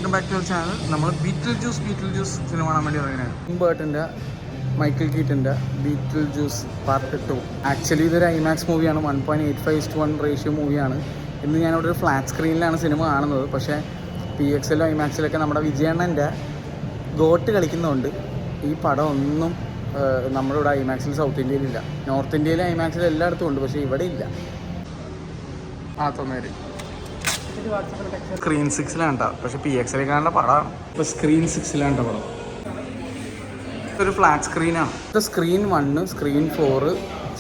Welcome back to channel. നമ്മൾ ബീറ്റിൽ juice സിനിമ കാണാൻ വേണ്ടി ഇറങ്ങിയാണ്. ടിം ബർട്ടൻ്റെ മൈക്കിൾ കീറ്റൻ്റെ ബീറ്റിൽ ജ്യൂസ് പാർട്ട് 2. ആക്ച്വലി ഇതൊരു ഐമാക്സ് മൂവിയാണ്. 1.85:1 റേഷ്യോ മൂവിയാണ്. ഇന്ന് ഞാനിവിടെ ഒരു ഫ്ലാറ്റ് സ്ക്രീനിലാണ് സിനിമ കാണുന്നത്. പക്ഷേ PXL ഐമാക്സിലൊക്കെ നമ്മുടെ വിജയണ്ണൻ്റെ ഗോട്ട് കളിക്കുന്നതുകൊണ്ട് ഈ പടം ഒന്നും നമ്മുടെ ഇവിടെ ഐമാക്സിൽ സൗത്ത് ഇന്ത്യയിലില്ല. നോർത്ത് ഇന്ത്യയിലെ ഐമാക്സിൽ എല്ലായിടത്തും ഉണ്ട്, പക്ഷേ ഇവിടെ ഇല്ല. തൊന്നേര് സ്ക്രീൻ 6 പക്ഷെ PXL കാണേണ്ട പടമാണ്. ഇപ്പോൾ സ്ക്രീൻ 6 പടം. ഇതൊരു ഫ്ലാറ്റ് സ്ക്രീനാണ്. ഇത് സ്ക്രീൻ 1, സ്ക്രീൻ 4,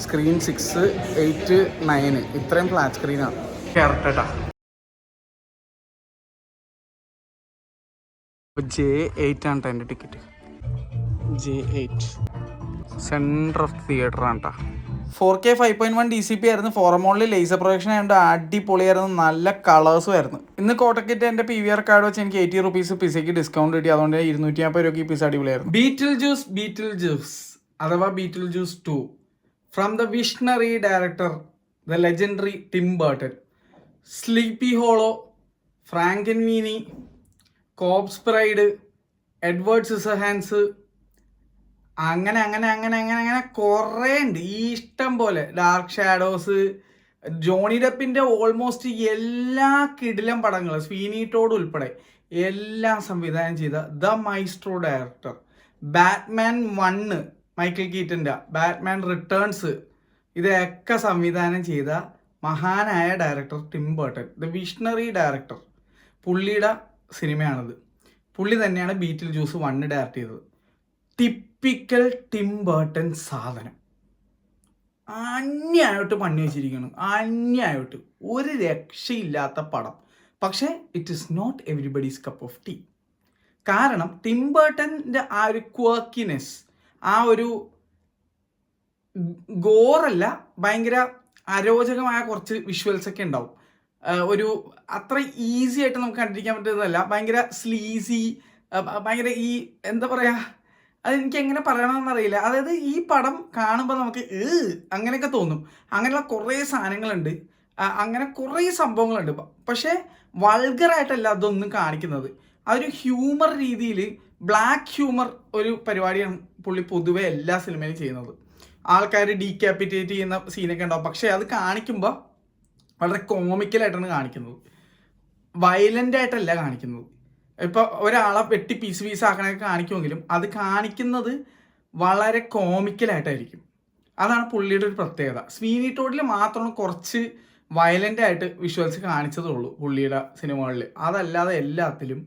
സ്ക്രീൻ 6, 8, 9 ഇത്രയും ഫ്ലാറ്റ് സ്ക്രീനാണ്. കറക്റ്റാ. J8 ആണ് എൻ്റെ ticket. J8 centre of theatre ആണ് കേട്ടോ. 4K 5.1 DCP ആയിരുന്നു. ഫോറമോണിൽ ലേസർ പ്രൊജക്ഷൻ ആയതുകൊണ്ട് അടിപൊളിയായിരുന്നു. നല്ല കളേഴ്സും ആയിരുന്നു. ഇന്ന് കോട്ടക്കിട്ട് എൻ്റെ PVR കാർഡ് വെച്ച് എനിക്ക് 80 റുപ്പീസ് പിസയ്ക്ക് ഡിസ്കൗണ്ട് കിട്ടി. അതുകൊണ്ട് 250 രൂപയ്ക്ക് ഈ പിസ അടിപൊളിയായിരുന്നു. ബീറ്റിൽ ജ്യൂസ് അഥവാ Beetlejuice 2 from the visionary director the legendary Tim Burton. Sleepy Hollow, Frankenweenie, Corpse Bride, Edward Scissorhands, അങ്ങനെ കുറേ ഉണ്ട്. ഈ ഇഷ്ടം പോലെ ഡാർക്ക് ഷാഡോസ്, ജോണി ഡെപ്പിൻ്റെ ഓൾമോസ്റ്റ് എല്ലാ കിടിലം പടങ്ങളും സ്വീനി ടോഡ് ഉൾപ്പെടെ എല്ലാം സംവിധാനം ചെയ്ത the maestro director. Batman 1 Michael കീറ്റൻ്റെ, ബാറ്റ്മാൻ റിട്ടേൺസ് ഇതൊക്കെ സംവിധാനം ചെയ്ത മഹാനായ director Tim Burton, the visionary director. പുള്ളിയുടെ സിനിമയാണിത്. പുള്ളി തന്നെയാണ് ബീറ്റിൽ ജ്യൂസ് 1 ഡയറക്റ്റ് ചെയ്തത്. ടിപ്പിക്കൽ ടിം ബർട്ടൺ സാധനം. അന്യായിട്ട് പണി വെച്ചിരിക്കണം. അന്യായിട്ട് ഒരു രക്ഷയില്ലാത്ത പടം. പക്ഷേ it is not everybody's cup of tea. കാരണം ടിം ബർട്ടൻ്റെ ആ ഒരു ക്വർക്കിനെസ്, ആ ഒരു ഗോറല്ല, ഭയങ്കര അരോചകമായ കുറച്ച് വിഷ്വൽസ് ഒക്കെ ഉണ്ടാവും. ഒരു അത്ര ഈസി ആയിട്ട് നമുക്ക് കണ്ടിരിക്കാൻ പറ്റുന്നതല്ല. ഭയങ്കര സ്ലീസി, ഭയങ്കര ഈ എന്താ പറയുക, അതെനിക്ക് എങ്ങനെ പറയണമെന്നറിയില്ല. അതായത് ഈ പടം കാണുമ്പോൾ നമുക്ക് അങ്ങനെയൊക്കെ തോന്നും. അങ്ങനെയുള്ള കുറേ സാധനങ്ങളുണ്ട്, അങ്ങനെ കുറേ സംഭവങ്ങളുണ്ട്. പക്ഷേ വൾഗറായിട്ടല്ല അതൊന്നും കാണിക്കുന്നത്. അതൊരു ഹ്യൂമർ രീതിയിൽ, ബ്ലാക്ക് ഹ്യൂമർ ഒരു പരിപാടിയാണ് പുള്ളി പൊതുവെ എല്ലാ സിനിമയിലും ചെയ്യുന്നത്. ആൾക്കാർ ഡീക്യാപിറ്റേറ്റ് ചെയ്യുന്ന സീനൊക്കെ ഉണ്ടാവും, പക്ഷേ അത് കാണിക്കുമ്പോൾ വളരെ കോമിക്കലായിട്ടാണ് കാണിക്കുന്നത്. വയലൻ്റ് ആയിട്ടല്ല കാണിക്കുന്നത്. ഇപ്പോൾ ഒരാളെ വെട്ടി പീസ് ആക്കണൊക്കെ കാണിക്കുമെങ്കിലും അത് കാണിക്കുന്നത് വളരെ കോമിക്കലായിട്ടായിരിക്കും. അതാണ് പുള്ളിയുടെ ഒരു പ്രത്യേകത. സ്വീനി ടോഡിൽ മാത്രമാണ് കുറച്ച് വയലൻ്റ് ആയിട്ട് വിഷ്വൽസ് കാണിച്ചതുള്ളൂ പുള്ളിയുടെ സിനിമകളിൽ. അതല്ലാതെ എല്ലാത്തിലും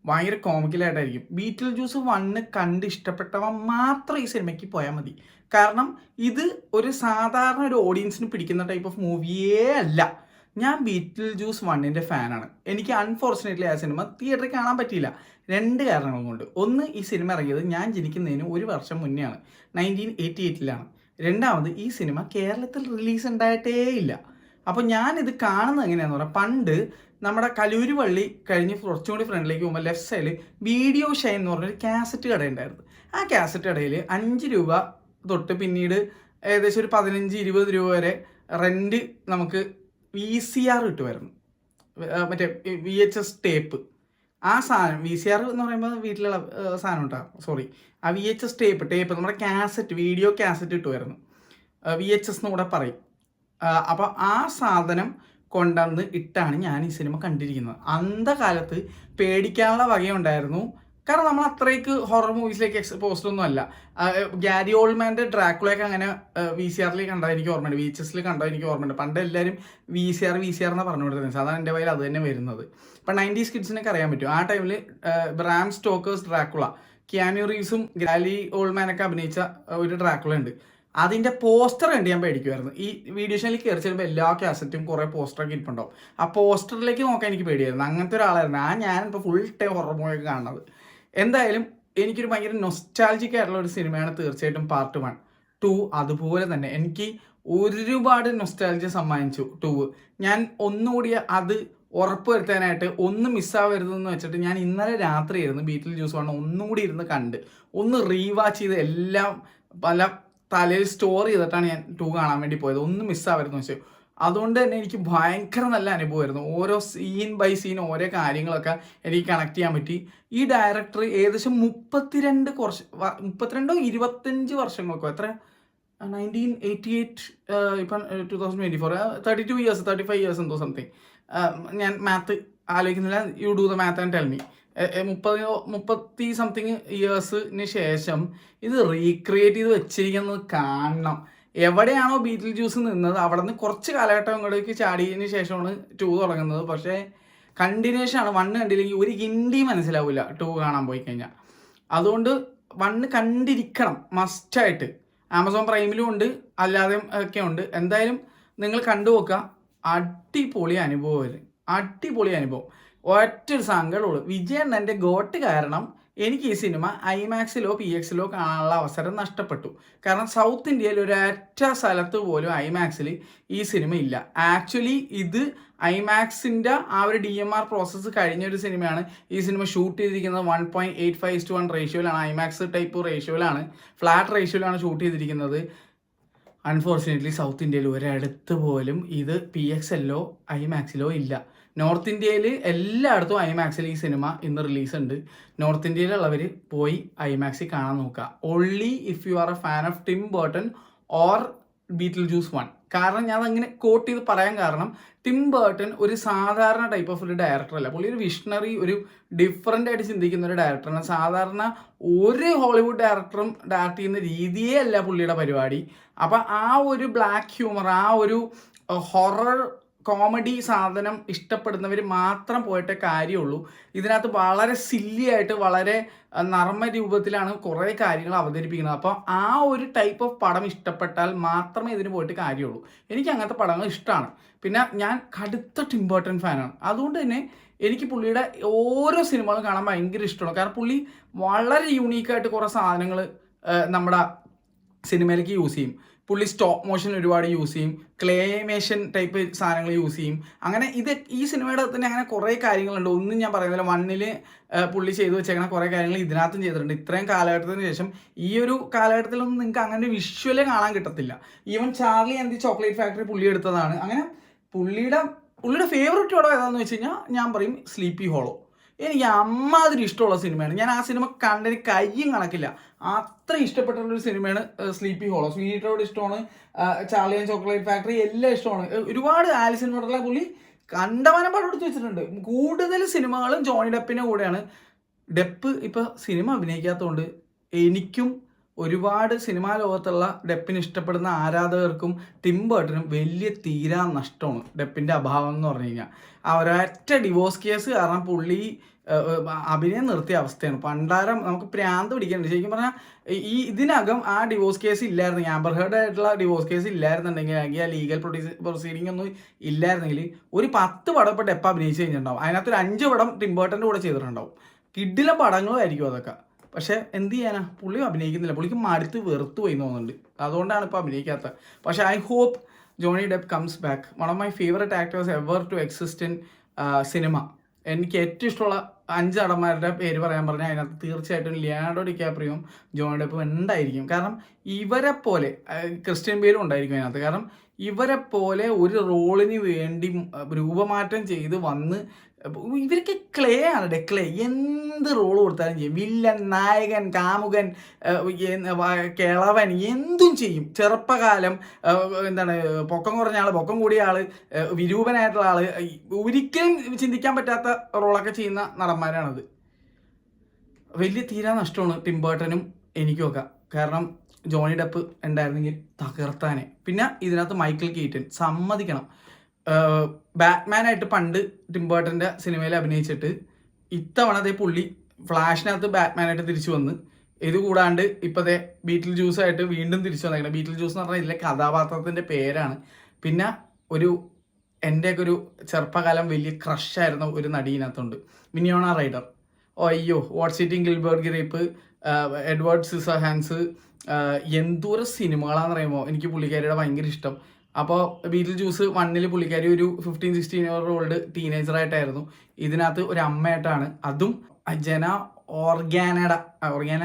ഭയങ്കര കോമിക്കലായിട്ടായിരിക്കും. ബീറ്റിൽ ജ്യൂസ് 1 കണ്ട് ഇഷ്ടപ്പെട്ടവൻ മാത്രം ഈ സിനിമയ്ക്ക് പോയാൽ മതി. കാരണം ഇത് ഒരു സാധാരണ ഒരു ഓഡിയൻസിന് പിടിക്കുന്ന ടൈപ്പ് ഓഫ് മൂവിയേ അല്ല. ഞാൻ ബീറ്റിൽ ജ്യൂസ് 1 ഫാനാണ്. എനിക്ക് അൺഫോർച്ചുനേറ്റ്ലി ആ സിനിമ തിയേറ്ററിൽ കാണാൻ പറ്റിയില്ല. 2 കാരണങ്ങൾ കൊണ്ട്. ഒന്ന്, ഈ സിനിമ ഇറങ്ങിയത് ഞാൻ ജനിക്കുന്നതിന് 1 വർഷം മുന്നെയാണ്, 1988. രണ്ടാമത്, ഈ സിനിമ കേരളത്തിൽ റിലീസ് ഉണ്ടായിട്ടേ ഇല്ല. അപ്പോൾ ഞാനിത് കാണുന്നത് എങ്ങനെയാണെന്ന് പറഞ്ഞാൽ, പണ്ട് നമ്മുടെ കലൂര് പള്ളി കഴിഞ്ഞ് കുറച്ചും കൂടി ഫ്രണ്ടിലേക്ക് പോകുമ്പോൾ ലെഫ്റ്റ് സൈഡിൽ വീഡിയോ ഷൈൻ എന്ന് പറഞ്ഞൊരു കാസറ്റ് കട ഉണ്ടായിരുന്നു. ആ കാസറ്റ് കടയിൽ 5 രൂപ തൊട്ട് പിന്നീട് ഏകദേശം ഒരു 15-20 രൂപ വരെ റെൻറ്റ് നമുക്ക് VCR കിട്ടുമായിരുന്നു. മറ്റേ VHS ടേപ്പ്. ആ സാധനം VCR എന്ന് പറയുമ്പോൾ വീട്ടിലുള്ള സാധനം ഉണ്ടാകും, സോറി, ആ VHS ടേപ്പ് നമ്മുടെ കാസറ്റ്, വീഡിയോ കാസറ്റ് കിട്ടുമായിരുന്നു. VHS എന്ന് കൂടെ പറയും. അപ്പോൾ ആ സാധനം കൊണ്ടുവന്ന് ഇട്ടാണ് ഞാൻ ഈ സിനിമ കണ്ടിരിക്കുന്നത്. അന്ധകാലത്ത് പേടിക്കാനുള്ള വകയുണ്ടായിരുന്നു. കാരണം നമ്മൾ അത്രയ്ക്ക് ഹൊറർ മൂവീസിലേക്ക് എക്സ്പോസ്ഡ് ഒന്നും അല്ല. ഗാരി ഓൾമാൻ്റെ ഡ്രാക്കുളയൊക്കെ അങ്ങനെ VCRൽ കണ്ടാൽ എനിക്ക് ഓർമ്മയുണ്ട്, VHSൽ കണ്ടാൽ എനിക്ക് ഓർമ്മയുണ്ട്. പണ്ട് എല്ലാവരും VCR എന്നാണ് പറഞ്ഞുകൊണ്ടിരുന്നത്. സാധാരണ എൻ്റെ വയൽ അത് തന്നെ വരുന്നത്. ഇപ്പം 90s കിഡ്സിനൊക്കെ അറിയാൻ പറ്റും. ആ ടൈമിൽ ബ്രാം സ്റ്റോക്കേഴ്സ് ഡ്രാക്കുള, കിയാനു റീവ്സും ഗാരി ഓൾമാനൊക്കെ അഭിനയിച്ച ഒരു ഡ്രാക്കുള ഉണ്ട്. അതിൻ്റെ പോസ്റ്റർ കണ്ട് ഞാൻ പേടിക്കുമായിരുന്നു. ഈ വീഡിയോ ഷോയിൽ കയറി ചെല്ലുമ്പോൾ എല്ലാ കാസറ്റും കുറേ പോസ്റ്ററൊക്കെ ഇരിപ്പുണ്ടാവും. ആ പോസ്റ്ററിലേക്ക് നോക്കാൻ എനിക്ക് പേടിയായിരുന്നു. അങ്ങനത്തെ ഒരാളായിരുന്നു ഞാനിപ്പോൾ ഫുൾ ടൈം ഹൊറർ മൂവിയൊക്കെ കാണുന്നത്. എന്തായാലും എനിക്കൊരു ഭയങ്കര നൊസ്റ്റാൾജിക് ആയിട്ടുള്ള ഒരു സിനിമയാണ് തീർച്ചയായിട്ടും പാർട്ട് 1. 2 അതുപോലെ തന്നെ എനിക്ക് ഒരുപാട് നൊസ്റ്റാൾജി സമ്മാനിച്ചു 2. ഞാൻ ഒന്നുകൂടി അത് ഉറപ്പ് വരുത്താനായിട്ട് ഒന്നും മിസ്സാവരുതെന്ന് വെച്ചിട്ട് ഞാൻ ഇന്നലെ രാത്രി ഇരുന്ന് ബീറ്റിൽ ജ്യൂസ് 1 ഒന്നുകൂടി ഇരുന്ന് കണ്ട് ഒന്ന് റീവാച്ച് ചെയ്ത് എല്ലാം പല തലയിൽ സ്റ്റോർ ചെയ്തിട്ടാണ് ഞാൻ 2 കാണാൻ വേണ്ടി പോയത്. ഒന്നും മിസ്സാവരുതെന്ന് വെച്ചാൽ അതുകൊണ്ട് തന്നെ എനിക്ക് ഭയങ്കര നല്ല അനുഭവമായിരുന്നു. ഓരോ സീൻ ബൈ സീൻ ഓരോ കാര്യങ്ങളൊക്കെ എനിക്ക് കണക്ട് ചെയ്യാൻ പറ്റി. ഈ ഡയറക്ടർ ഏകദേശം 32 25 വർഷങ്ങൾക്കോ എത്ര 1988 ഇപ്പം 2024 32 ഇയേഴ്സ് 35 ഇയേഴ്സ് എന്തോ സംതിങ്. ഞാൻ മാത്ത് ആലോചിക്കുന്നില്ല. You do the math and tell me. 30 something ഇയേഴ്സിന് ശേഷം ഇത് റീക്രിയേറ്റ് ചെയ്ത് വെച്ചിരിക്കുന്നത് കാണണം. എവിടെയാണോ ബീറ്റിൽ ജ്യൂസ് നിന്നത് അവിടെ നിന്ന് കുറച്ച് കാലഘട്ടം ഇങ്ങോട്ടേക്ക് ചാടിയതിന് ശേഷമാണ് 2 തുടങ്ങുന്നത്. പക്ഷേ കണ്ടിന്യൂഷൻ ആണ്. 1 കണ്ടില്ലെങ്കിൽ ഒരു ഹിന്ദി മനസ്സിലാവില്ല 2 കാണാൻ പോയി കഴിഞ്ഞാൽ. അതുകൊണ്ട് 1 കണ്ടിരിക്കണം മസ്റ്റായിട്ട്. ആമസോൺ പ്രൈമിലും ഉണ്ട്, അല്ലാതെയും ഒക്കെ ഉണ്ട്. എന്തായാലും നിങ്ങൾ കണ്ടു നോക്കുക. അടിപൊളി അനുഭവം. അടിപൊളി അനുഭവം. ഒറ്റൊരു സങ്കടമുള്ളൂ, വിജയണ്ണൻ്റെ ഗോട്ട് കാരണം എനിക്ക് ഈ സിനിമ ഐമാക്സിലോ PXലോ കാണാനുള്ള അവസരം നഷ്ടപ്പെട്ടു. കാരണം സൗത്ത് ഇന്ത്യയിൽ ഒരൊറ്റ സ്ഥലത്ത് പോലും ഐമാക്സിൽ ഈ സിനിമ ഇല്ല. ആക്ച്വലി ഇത് ഐമാക്സിൻ്റെ ആ ഒരു DMR പ്രോസസ്സ് കഴിഞ്ഞൊരു സിനിമയാണ്. ഈ സിനിമ ഷൂട്ട് ചെയ്തിരിക്കുന്നത് 1.85:1 റേഷ്യോയിലാണ്. ഐമാക്സ് ടൈപ്പ് റേഷ്യോയിലാണ്, ഫ്ലാറ്റ് റേഷ്യോയിലാണ് ഷൂട്ട് ചെയ്തിരിക്കുന്നത്. അൺഫോർച്ചുനേറ്റ്ലി സൗത്ത് ഇന്ത്യയിൽ ഒരിടത്ത് പോലും ഇത് PXLോ ഐമാക്സിലോ ഇല്ല. നോർത്ത് ഇന്ത്യയിൽ എല്ലായിടത്തും ഐമാക്സിൽ ഈ സിനിമ ഇന്ന് റിലീസ് ഉണ്ട്. നോർത്ത് ഇന്ത്യയിലുള്ളവർ പോയി ഐമാക്സിൽ കാണാൻ നോക്കുക. Only if you are a fan of Tim Burton or Beetlejuice 1. കാരണം ഞാൻ അങ്ങനെ കോട്ട് ചെയ്ത് പറയാൻ കാരണം ടിം ബർട്ടൺ ഒരു സാധാരണ ടൈപ്പ് ഓഫ് ഒരു ഡയറക്ടറല്ല. പുള്ളി ഒരു വിഷണറി, ഒരു ഡിഫറൻ്റ് ആയിട്ട് ചിന്തിക്കുന്ന ഒരു ഡയറക്ടറാണ്. സാധാരണ ഒരു ഹോളിവുഡ് ഡയറക്ടറും ഡയറക്റ്റ് ചെയ്യുന്ന രീതിയേ അല്ല പുള്ളിയുടെ പരിപാടി. അപ്പം ആ ഒരു ബ്ലാക്ക് ഹ്യൂമർ, ആ ഒരു ഹൊറർ കോമഡി സാധനം ഇഷ്ടപ്പെടുന്നവർ മാത്രം പോയിട്ടേ കാര്യമുള്ളൂ. ഇതിനകത്ത് വളരെ സില്ലി ആയിട്ട് വളരെ നർമ്മ രൂപത്തിലാണ് കുറേ കാര്യങ്ങൾ അവതരിപ്പിക്കുന്നത്. അപ്പോൾ ആ ഒരു ടൈപ്പ് ഓഫ് പടം ഇഷ്ടപ്പെട്ടാൽ മാത്രമേ ഇതിന് പോയിട്ട് കാര്യമുള്ളൂ. എനിക്ക് അങ്ങനത്തെ പടങ്ങൾ ഇഷ്ടമാണ്. പിന്നെ ഞാൻ കടുത്ത ടിം ബർട്ടൺ ഫാനാണ്. അതുകൊണ്ട് തന്നെ എനിക്ക് പുള്ളിയുടെ ഓരോ സിനിമകളും കാണാൻ ഭയങ്കര ഇഷ്ടമാണ്. കാരണം പുള്ളി വളരെ യൂണീക്കായിട്ട് കുറേ സാധനങ്ങൾ നമ്മുടെ സിനിമയിലേക്ക് യൂസ് ചെയ്യും. പുള്ളി സ്റ്റോപ്പ് മോഷൻ ഒരുപാട് യൂസ് ചെയ്യും, ക്ലേമേഷൻ ടൈപ്പ് സാധനങ്ങൾ യൂസ് ചെയ്യും. അങ്ങനെ ഈ സിനിമയുടെ തന്നെ അങ്ങനെ കുറേ കാര്യങ്ങളുണ്ട്. ഒന്നും ഞാൻ പറയുന്നില്ല. 1 പുള്ളി ചെയ്തു വെച്ചേക്കുന്ന കുറേ കാര്യങ്ങൾ ഇതിനകത്തും ചെയ്തിട്ടുണ്ട്. ഇത്രയും കാലഘട്ടത്തിന് ശേഷം ഈ ഒരു കാലഘട്ടത്തിലൊന്നും നിങ്ങൾക്ക് അങ്ങനെ വിഷ്വലേ കാണാൻ കിട്ടത്തില്ല. Even Charlie and the chocolate factory പുള്ളി എടുത്തതാണ്. അങ്ങനെ പുള്ളിയുടെ ഫേവറേറ്റ് പടം ഏതാണെന്ന് വെച്ച് കഴിഞ്ഞാൽ ഞാൻ പറയും സ്ലീപ്പി ഹോളോ. എനിക്ക് അമ്മാതിരി ഇഷ്ടമുള്ള സിനിമയാണ്. ഞാൻ ആ സിനിമ കണ്ടതിന് കയ്യും കണക്കില്ല. അത്ര ഇഷ്ടപ്പെട്ടുള്ളൊരു സിനിമയാണ് സ്ലീപ്പി ഹോളോ. സ്വീനിറ്റോട് ഇഷ്ടമാണ്, ചാർലി ആൻഡ് ചോക്ലേറ്റ് ഫാക്ടറി എല്ലാം ഇഷ്ടമാണ്. ഒരുപാട് ആലിസൺ മോഡലുള്ള പുള്ളി കണ്ടമാനം പടം എടുത്ത് വെച്ചിട്ടുണ്ട്. കൂടുതൽ സിനിമകളും ജോണി ഡെപ്പിൻ്റെ കൂടെയാണ്. ഡെപ്പ് ഇപ്പോൾ സിനിമ അഭിനയിക്കാത്തതുകൊണ്ട് എനിക്കും ഒരുപാട് സിനിമാ ലോകത്തുള്ള ഡെപ്പിന് ഇഷ്ടപ്പെടുന്ന ആരാധകർക്കും ടിം ബർട്ടനും വലിയ തീരാ നഷ്ടമാണ് ഇതിൻ്റെ അഭാവം എന്ന് പറഞ്ഞു കഴിഞ്ഞാൽ. ആ ഒരൊറ്റ ഡിവോഴ്സ് കേസ് കാരണം പുള്ളി അഭിനയം നിർത്തിയ അവസ്ഥയാണ്. പണ്ടാരം നമുക്ക് പ്രാന്ത് പിടിക്കുന്നുണ്ട് ശരിക്കും പറഞ്ഞാൽ. ഇതിനകം ആ ഡിവോഴ്സ് കേസ് ഇല്ലായിരുന്നെങ്കിൽ, ആംബർ ഹേർഡ് ആയിട്ടുള്ള ഡിവോഴ്സ് കേസ് ഇല്ലായിരുന്നുണ്ടെങ്കിൽ, അല്ലെങ്കിൽ ആ ലീഗൽ പ്രൊസീഡിംഗ് ഒന്നും ഇല്ലായിരുന്നെങ്കിൽ ഒരു 10 പടം ഇപ്പോൾ ഡെപ്പ് അഭിനയിച്ച് കഴിഞ്ഞിട്ടുണ്ടാവും. അതിനകത്തൊരു 5 പടം ടിം ബർട്ടൻ്റെ കൂടെ ചെയ്തിട്ടുണ്ടാവും. കിഡിലെ പടങ്ങളും ആയിരിക്കും അതൊക്കെ. പക്ഷേ എന്ത് ചെയ്യാനാ, പുള്ളി അഭിനയിക്കുന്നില്ല. പുള്ളിക്ക് മടുത്ത് വെറുത്ത് പോയി തോന്നുന്നുണ്ട്. അതുകൊണ്ടാണ് ഇപ്പോൾ അഭിനയിക്കാത്തത്. പക്ഷേ I hope Johnny Depp comes back. One of my favourite actors ever to exist in cinema. എനിക്ക് ഏറ്റവും ഇഷ്ടമുള്ള 5 നടന്മാരുടെ പേര് പറയാൻ പറഞ്ഞാൽ അതിനകത്ത് തീർച്ചയായിട്ടും ലിയാനാർഡോ ഡികാപ്രിയോയും ജോണി ഡെപ്പും ഉണ്ടായിരിക്കും. കാരണം ഇവരെ പോലെ ക്രിസ്ത്യൻ ബെയിലും ഉണ്ടായിരിക്കും അതിനകത്ത്. കാരണം ഇവരെ പോലെ ഒരു റോളിന് വേണ്ടി രൂപമാറ്റം ചെയ്ത് വന്ന് ഇവർക്ക് ക്ലേ ആണ്. ക്ലേ എന്ത് റോൾ കൊടുത്താലും ചെയ്യും. വില്ലൻ, നായകൻ, കാമുകൻ, കിളവൻ എന്തും ചെയ്യും. ചെറുപ്പകാലം, എന്താണ് പൊക്കം കുറഞ്ഞ ആൾ, പൊക്കം കൂടിയ ആൾ, വിരൂപനായിട്ടുള്ള ആൾ, ഒരിക്കലും ചിന്തിക്കാൻ പറ്റാത്ത റോളൊക്കെ ചെയ്യുന്ന നടന്മാരാണത്. വലിയ തീരാ നഷ്ടമാണ് ടിം ബർട്ടനും എനിക്കുമൊക്കെ. കാരണം ജോണി ഡെപ്പ് ഉണ്ടായിരുന്നെങ്കിൽ തകർത്താനെ. പിന്നെ ഇതിനകത്ത് മൈക്കിൾ കീറ്റൻ സമ്മതിക്കണം. ബാറ്റ്മാനായിട്ട് പണ്ട് ടിം ബർട്ടൻ്റെ സിനിമയിൽ അഭിനയിച്ചിട്ട് ഇത്തവണ അതേ പുള്ളി ഫ്ലാഷിനകത്ത് ബാറ്റ്മാനായിട്ട് തിരിച്ചു വന്ന്, ഇത് കൂടാണ്ട് ഇപ്പോഴത്തെ ബീറ്റിൽ ജ്യൂസായിട്ട് വീണ്ടും തിരിച്ചു വന്നേക്കണം. ബീറ്റിൽ ജ്യൂസ് എന്ന് പറഞ്ഞാൽ ഇതിലെ കഥാപാത്രത്തിൻ്റെ പേരാണ്. പിന്നെ എൻ്റെയൊക്കെ ഒരു ചെറുപ്പകാലം വലിയ ക്രഷായിരുന്ന ഒരു നടീനകത്തുണ്ട്, വിനിയോണ റൈഡർ. അയ്യോ, what's eating Gilbert Grape, Edward Scissorhands, എന്തോരം സിനിമകളാണെന്ന് പറയുമ്പോൾ എനിക്ക് പുള്ളിക്കാരിയുടെ ഭയങ്കര ഇഷ്ടം. അപ്പോൾ ബീറ്റിൽ ജ്യൂസ് 1 പുള്ളിക്കാരി ഒരു 15-16 ഇയർ ഓൾഡ് ടീനേജറായിട്ടായിരുന്നു. ഇതിനകത്ത് ഒരു അമ്മയായിട്ടാണ്. അതും ജന ഓർഗാന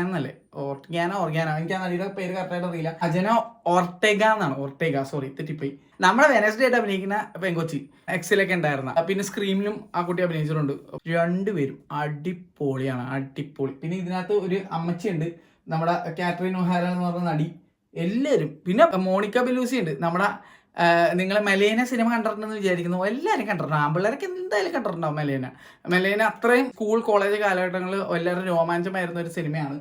എന്നല്ലേ ഓർഗാനോ എനിക്ക് ആ നടിയുടെ പേര് കറക്റ്റായിട്ട് അറിയില്ല. അജന ഓർട്ടേഗ എന്നാണ്, ഓർട്ടേഗ, സോറി തെറ്റിപ്പോയി. നമ്മുടെ വെനസ്ഡേ ആയിട്ട് അഭിനയിക്കുന്ന പെങ്കൊച്ചി എക്സിലൊക്കെ ഉണ്ടായിരുന്ന, പിന്നെ സ്ക്രീമിലും ആ കുട്ടി അഭിനയിച്ചിട്ടുണ്ട്. രണ്ടുപേരും അടിപൊളിയാണ്, അടിപൊളി. പിന്നെ ഇതിനകത്ത് ഒരു അമ്മച്ചിയുണ്ട്, നമ്മുടെ കാറ്ററിൻ ഒഹാര എന്ന് പറഞ്ഞ നടി. എല്ലാവരും, പിന്നെ മോണിക്ക ബെലൂസി ഉണ്ട്, നമ്മുടെ നിങ്ങൾ മെലേന സിനിമ കണ്ടിട്ടുണ്ടെന്ന് വിചാരിക്കുന്നു. എല്ലാവരും കണ്ടിട്ടുണ്ട്, ആമ്പിള്ളേരൊക്കെ എന്തായാലും കണ്ടിട്ടുണ്ടാവും മെലേന അത്രയും സ്കൂൾ കോളേജ് കാലഘട്ടങ്ങളിൽ എല്ലാവരും രോമാഞ്ചമായിരുന്ന ഒരു സിനിമയാണ്.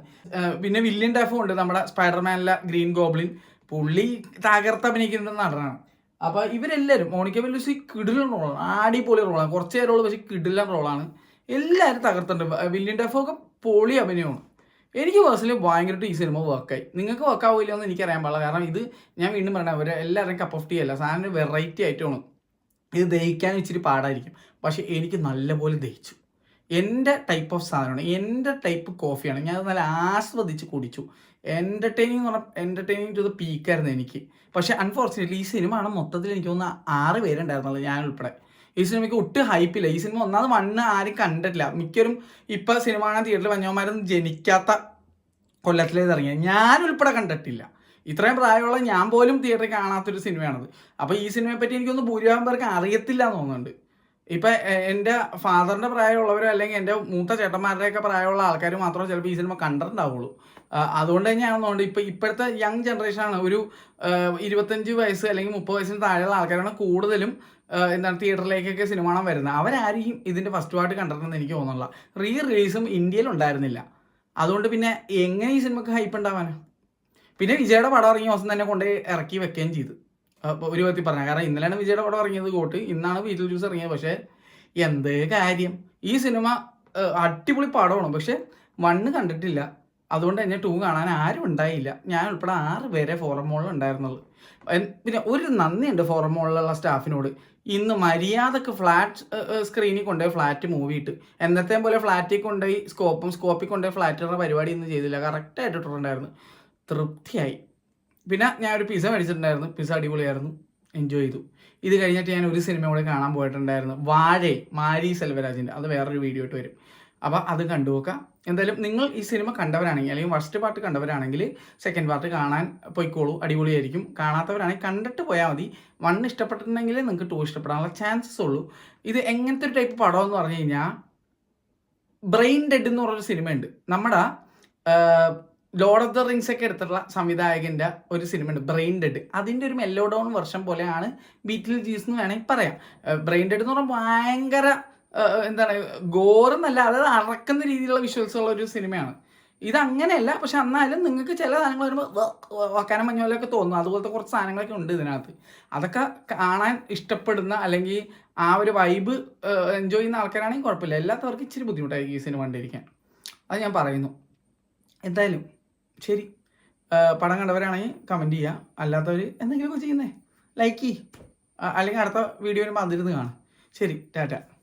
പിന്നെ വില്യൻ ഡെഫോ ഉണ്ട്, നമ്മുടെ സ്പൈഡർമാനിലെ ഗ്രീൻ ഗോബ്ലിൻ. പുള്ളി തകർത്ത് അഭിനയിക്കുന്ന നടനാണ്. അപ്പോൾ ഇവരെല്ലാവരും, മോണിക്ക ബെലൂസി കിടിലൻ റോളാണ്, അടിപൊളി റോളാണ്, കുറച്ച് നേരമുള്ളൂ പക്ഷേ കിടിലൻ റോളാണ്. എല്ലാവരും തകർത്തിട്ടുണ്ട്. വില്യൻ ഡെഫോ ഒക്കെ പൊളി അഭിനയമാണ്. എനിക്ക് പേഴ്സണലി ഭയങ്കരമായിട്ട് ഈ സിനിമ വർക്കായി. നിങ്ങൾക്ക് വർക്കാവില്ല എന്ന് എനിക്കറിയാൻ പാടില്ല, കാരണം ഇത് ഞാൻ വീണ്ടും പറയണം, അവർ എല്ലാവരും കപ്പ് ഓഫ് ടീ അല്ല, സാധനം വെറൈറ്റി ആയിട്ടാണ്. ഇത് ദഹിക്കാൻ ഇച്ചിരി പാടായിരിക്കും, പക്ഷേ എനിക്ക് നല്ലപോലെ ദഹിച്ചു. എൻ്റെ ടൈപ്പ് ഓഫ് സാധനമാണ്, എൻ്റെ ടൈപ്പ് കോഫിയാണ്. ഞാൻ അത് നല്ല ആസ്വദിച്ച് കുടിച്ചു. എൻ്റർടൈനിങ് എന്ന് പറഞ്ഞാൽ എൻ്റർടൈനിങ് ടു ദ പീക്കായിരുന്നു എനിക്ക്. പക്ഷേ അൺഫോർച്ചുനേറ്റ്ലി ഈ സിനിമ ആണ് മൊത്തത്തിൽ എനിക്ക് തോന്നുന്ന 6 പേരുണ്ടായിരുന്നുള്ളൂ, ഞാൻ ഉൾപ്പെടെ. ഈ സിനിമയ്ക്ക് ഒട്ടും ഹൈപ്പില്ല. ഈ സിനിമ ഒന്നാമത് മണ്ണ് ആരും കണ്ടിട്ടില്ല. മിക്കവരും ഇപ്പം സിനിമ കാണാൻ തിയേറ്ററിൽ വന്നവന്മാരൊന്നും ജനിക്കാത്ത കൊല്ലത്തിലേത് ഇറങ്ങിയ, ഞാൻ ഉൾപ്പെടെ കണ്ടിട്ടില്ല. ഇത്രയും പ്രായമുള്ള ഞാൻ പോലും തിയേറ്ററിൽ കാണാത്തൊരു സിനിമയാണത്. അപ്പോൾ ഈ സിനിമയെ പറ്റി എനിക്കൊന്ന് ഭൂരിഭാഗം പേർക്ക് അറിയത്തില്ല എന്ന് തോന്നുന്നുണ്ട്. ഇപ്പം എൻ്റെ ഫാദറിൻ്റെ പ്രായമുള്ളവരോ അല്ലെങ്കിൽ എൻ്റെ മൂത്ത ചേട്ടന്മാരുടെയൊക്കെ പ്രായമുള്ള ആൾക്കാർ മാത്രമേ ചിലപ്പോൾ ഈ സിനിമ കണ്ടിട്ടുണ്ടാവുള്ളൂ. അതുകൊണ്ട് തന്നെയാണെന്ന് തോന്നുന്നുണ്ട് ഇപ്പോഴത്തെ യങ് ജനറേഷനാണ്, ഒരു 25 വയസ്സ് അല്ലെങ്കിൽ 30 വയസ്സിന് താഴെയുള്ള ആൾക്കാരാണ് കൂടുതലും എന്താണ് തിയേറ്ററിലേക്കൊക്കെ സിനിമ കാണാൻ വരുന്നത്. അവരാരെയും ഇതിൻ്റെ ഫസ്റ്റ് പാർട്ട് കണ്ടിട്ടുണ്ടെന്ന് എനിക്ക് തോന്നുന്നില്ല. റിലീസും ഇന്ത്യയിൽ ഉണ്ടായിരുന്നില്ല. അതുകൊണ്ട് പിന്നെ എങ്ങനെ ഈ സിനിമക്ക് ഹൈപ്പ് ഉണ്ടാവാനോ? പിന്നെ വിജയുടെ പടം ഇറങ്ങിയ ദിവസം തന്നെ കൊണ്ട് ഇറക്കി വെക്കുകയും ചെയ്തു, ഒരു വിധത്തിൽ പറഞ്ഞാൽ. കാരണം ഇന്നലെയാണ് വിജയുടെ പടം ഇറങ്ങിയത് കോട്ട്, ഇന്നാണ് ബീറ്റിൽ ജ്യൂസ് ഇറങ്ങിയത്. പക്ഷേ എന്ത് കാര്യം, ഈ സിനിമ അടിപൊളി പടമാണ്, പക്ഷെ 1 കണ്ടിട്ടില്ല. അതുകൊണ്ട് തന്നെ 2 കാണാൻ ആരും ഉണ്ടായില്ല. ഞാൻ ഉൾപ്പെടെ 6 പേരെ ഫോറം മോളിൽ ഉണ്ടായിരുന്നുള്ളൂ. പിന്നെ ഒരു നന്ദിയുണ്ട് ഫോറം മോളിലുള്ള സ്റ്റാഫിനോട്. ഇന്ന് മര്യാദക്ക് ഫ്ലാറ്റ് സ്ക്രീനിൽ കൊണ്ടുപോയി ഫ്ലാറ്റ് മൂവി ഇട്ട്, എന്നത്തെയും പോലെ ഫ്ലാറ്റിൽ കൊണ്ടുപോയി സ്കോപ്പിൽ കൊണ്ടുപോയി ഫ്ലാറ്റുള്ള പരിപാടി ഇന്ന് ചെയ്തില്ല, കറക്റ്റായിട്ട് ഇട്ടിട്ടുണ്ടായിരുന്നു. തൃപ്തിയായി. പിന്നെ ഞാൻ ഒരു പിസ്സ മേടിച്ചിട്ടുണ്ടായിരുന്നു, പിസ്സ അടിപൊളിയായിരുന്നു, എൻജോയ് ചെയ്തു. ഇത് കഴിഞ്ഞിട്ട് ഞാൻ ഒരു സിനിമ കൂടെ കാണാൻ പോയിട്ടുണ്ടായിരുന്നു, വാഴേ, മാരി സെൽവരാജിൻ്റെ. അത് വേറൊരു വീഡിയോ ആയിട്ട് വരും, അപ്പോൾ അത് കണ്ടുപോക്കാം. എന്തായാലും നിങ്ങൾ ഈ സിനിമ കണ്ടവരാണെങ്കിൽ, അല്ലെങ്കിൽ ഫസ്റ്റ് പാർട്ട് കണ്ടവരാണെങ്കിൽ സെക്കൻഡ് പാർട്ട് കാണാൻ പോയിക്കോളൂ, അടിപൊളിയായിരിക്കും. കാണാത്തവരാണെങ്കിൽ കണ്ടിട്ട് പോയാൽ മതി. 1 ഇഷ്ടപ്പെട്ടിട്ടുണ്ടെങ്കിൽ നിങ്ങൾക്ക് 2 ഇഷ്ടപ്പെടാനുള്ള ചാൻസസ് ഉള്ളൂ. ഇത് എങ്ങനത്തെ ഒരു ടൈപ്പ് പടം എന്ന് പറഞ്ഞു കഴിഞ്ഞാൽ, ബ്രെയിൻ ഡെഡ് എന്ന് പറഞ്ഞൊരു സിനിമയുണ്ട്, നമ്മുടെ ലോർഡ് ഓഫ് ദ റിങ്സ് ഒക്കെ എടുത്തിട്ടുള്ള സംവിധായകൻ്റെ ഒരു സിനിമയുണ്ട്, ബ്രെയിൻ ഡെഡ്. അതിൻ്റെ ഒരു മെല്ലോ ഡൗൺ വെർഷൻ പോലെയാണ് ബീറ്റിൽ ജീസ് എന്ന് വേണമെങ്കിൽ പറയാം. ബ്രെയിൻ ഡെഡ് എന്ന് പറഞ്ഞാൽ ഭയങ്കര എന്താണ്, ഗോറെന്നല്ല, അതായത് അറക്കുന്ന രീതിയിലുള്ള വിഷ്വൽസ് ഉള്ള ഒരു സിനിമയാണ്. ഇതങ്ങനെയല്ല, പക്ഷെ എന്നാലും നിങ്ങൾക്ക് ചില സാധനങ്ങൾ വരുമ്പോൾ വക്കാനം മഞ്ഞ പോലെയൊക്കെ തോന്നും. അതുപോലത്തെ കുറച്ച് സാധനങ്ങളൊക്കെ ഉണ്ട് ഇതിനകത്ത്. അതൊക്കെ കാണാൻ ഇഷ്ടപ്പെടുന്ന അല്ലെങ്കിൽ ആ ഒരു വൈബ് എൻജോയ് ചെയ്യുന്ന ആൾക്കാരാണെങ്കിൽ കുഴപ്പമില്ല. എല്ലാത്തവർക്കും ഇച്ചിരി ബുദ്ധിമുട്ടായിരിക്കും ഈ സിനിമ കണ്ടിരിക്കാൻ, അത് ഞാൻ പറയുന്നു. എന്തായാലും ശരി, പടം കണ്ടവരാണെങ്കിൽ കമൻറ്റ് ചെയ്യുക, അല്ലാത്തവർ എന്തെങ്കിലുമൊക്കെ ചെയ്യുന്നേ ലൈക്ക് ചെയ്യ്, അല്ലെങ്കിൽ അടുത്ത വീഡിയോയിൽ വന്നിരുന്ന് കാണാം. ശരി, ടാറ്റ.